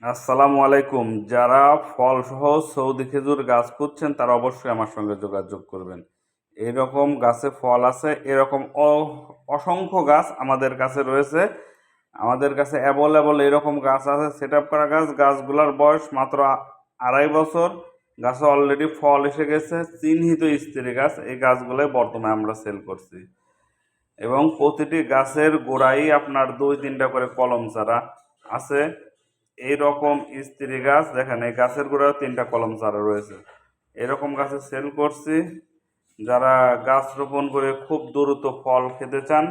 আসসালামু আলাইকুম। যারা ফলসহ সৌদি খেজুর গাছ খুঁজছেন তারা অবশ্যই আমার সঙ্গে যোগাযোগ করবেন। এরকম গাছে ফল আছে, এরকম অসংখ্য গাছ আমাদের কাছে রয়েছে। আমাদের কাছে অ্যাভেলেবল এরকম গাছ আছে, সেট আপ করা গাছ। গাছগুলোর বয়স মাত্র 2.5 বছর। গাছে অলরেডি ফল এসে গেছে, চিহ্নিত স্ত্রী গাছ। এই গাছগুলোই বর্তমানে আমরা সেল করছি এবং প্রতিটি গাছের গোড়ায় আপনার 2-3টা করে কলম চারা আছে। এই রকম স্ত্রী গাছ দেখেন, এই গাছের গোড়ায় 3টা কলম চারা রয়েছে। এরকম গাছে সেল করছি। যারা গাছ রোপণ করে খুব দ্রুত ফল খেতে চান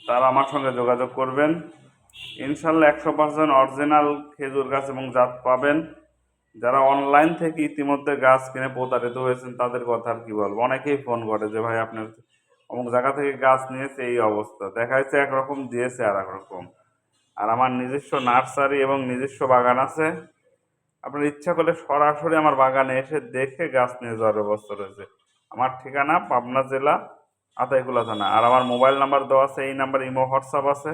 তারা আমার সঙ্গে যোগাযোগ করবেন। ইনশাল্লাহ 100% অরিজিনাল খেজুর গাছ এবং জাত পাবেন। যারা অনলাইন থেকে ইতিমধ্যে গাছ কিনে প্রতারিত হয়েছেন তাদের কথা আর কি বলবো। অনেকেই ফোন করে যে ভাই আপনার অমুক জায়গা থেকে গাছ নিয়েছে, এই অবস্থা দেখাইছে একরকম, দিয়েছে আর একরকম। আর আমার নিজস্ব নার্সারি এবং নিজস্ব বাগান আছে। আপনার ইচ্ছা করলে সরাসরি আমার বাগানে এসে দেখে গাছ নিয়ে যাওয়ার ব্যবস্থা রয়েছে। আমার ঠিকানা পাবনা জেলা আতাইকুলা থানা। আর আমার মোবাইল নাম্বার দেওয়া আছে, এই নাম্বার ইমো হোয়াটসঅ্যাপ আছে।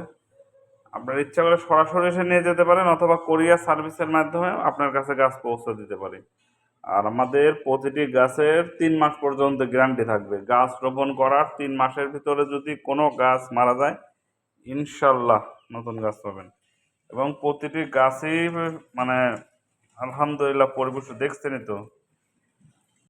আপনার ইচ্ছা করলে সরাসরি এসে নিয়ে যেতে পারেন, অথবা কোরিয়ার সার্ভিসের মাধ্যমে আপনার কাছে গাছ পৌঁছে দিতে পারি। আর আমাদের প্রতিটি গাছের 3 মাস পর্যন্ত গ্যারান্টি থাকবে। গাছ রোপণ করার 3 মাসের ভিতরে যদি কোনো গাছ মারা যায়, ইনশাল্লাহ নতুন গাছ পাবেন। এবং প্রতিটি গাছই মানে আলহামদুলিল্লাহ পরিবেশ দেখছেনই তো।